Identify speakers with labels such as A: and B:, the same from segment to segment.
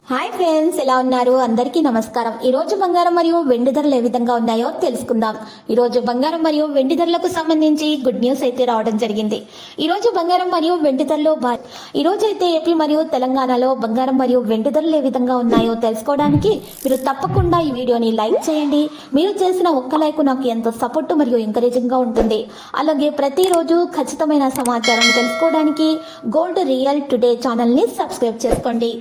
A: Hi friends, ఎలా ఉన్నారు? అందరికీ నమస్కారం. ఈరోజు బంగారం మరియు వెండి ధరలు ఏ విధంగా ఉన్నాయో తెలుసుకుందాం. ఈరోజు బంగారం మరియు వెండి ధరలకు సంబంధించి గుడ్ న్యూస్ అయితే రావడం జరిగింది. ఈరోజు బంగారం మరియు వెండి ధరలు ఈరోజు అయితే ఏపీ మరియు తెలంగాణలో బంగారం మరియు వెండి ధరలు ఏ విధంగా ఉన్నాయో తెలుసుకోవడానికి మీరు తప్పకుండా ఈ వీడియోని లైక్ చేయండి. మీరు చేసిన ఒక్క లైక్ నాకు ఎంతో సపోర్ట్ మరియు ఎంకరేజింగ్ గా ఉంటుంది. అలాగే ప్రతిరోజు ఖచ్చితమైన సమాచారం తెలుసుకోవడానికి గోల్డ్ రియల్ టుడే ఛానల్ ని సబ్స్క్రైబ్ చేసుకోండి.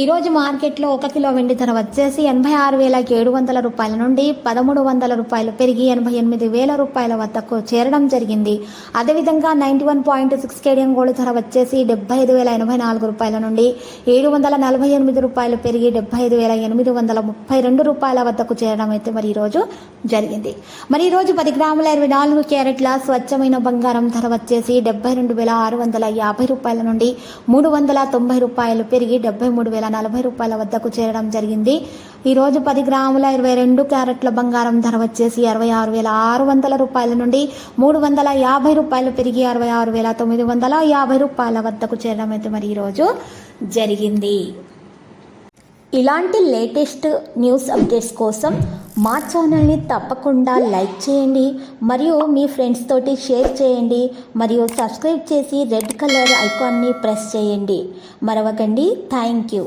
A: ఈరోజు మార్కెట్లో 1 కిలో వెండి ధర వచ్చేసి 86,700 రూపాయల నుండి 1,300 రూపాయలు పెరిగి 88,000 రూపాయల వద్దకు చేరడం జరిగింది. అదేవిధంగా 91.6 కేడియం గోల్డ్ ధర వచ్చేసి 75,084 రూపాయల నుండి 748 రూపాయలు పెరిగి 75,832 రూపాయల వద్దకు చేరడం అయితే మరి ఈరోజు జరిగింది. మరి ఈరోజు 10 గ్రాముల 24 క్యారెట్ల స్వచ్ఛమైన బంగారం ధర వచ్చేసి 72,650 రూపాయల నుండి 390 రూపాయలు పెరిగి 73,040 రూపాయల వద్దకు చేరడం జరిగింది. ఈరోజు 10 గ్రాముల 22 క్యారెట్ల బంగారం ధర వచ్చేసి 66,600 రూపాయల నుండి 350 రూపాయలు పెరిగి 66,950 రూపాయల వద్దకు చేరడం అయితే మరి ఈరోజు జరిగింది. ఇలాంటి లేటెస్ట్ న్యూస్ అప్డేట్స్ కోసం మా ఛానల్ని తప్పకుండా లైక్ చేయండి మరియు మీ ఫ్రెండ్స్ తోటి షేర్ చేయండి మరియు సబ్స్క్రైబ్ చేసి రెడ్ కలర్ ఐకాన్ని ప్రెస్ చేయండి. మరవకండి. Thank you.